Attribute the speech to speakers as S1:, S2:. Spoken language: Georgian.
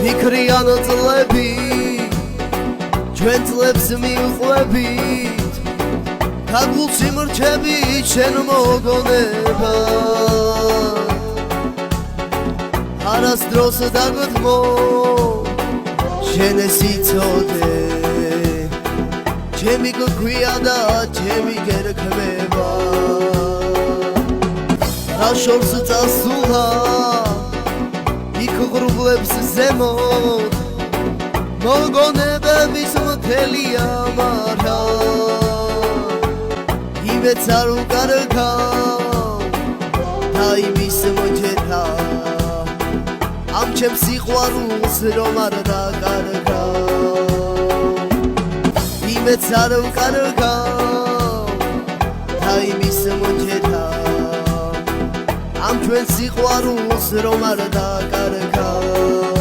S1: ფიქრიან წლები ჩვენ წლებს მიუყვებით გაგულში მრჩები შენ მოგონება არასდროს დაგდმო შენ სიცოდე ჩემი გქვია და ჩემი გერქმება რა შორს წასულა იქ ღრუბლებს ზემოთ მოგონებების მთელია მარა იმეც არ უკარგავ და იმის მოჯეთა ამ ჩემს სიყვარულს რომ არ დაკარგავ იმეც არ უკარგავ და იმის მოჯეთა ამ ჩვენ სიყვარულს რომ არ დაკარგავ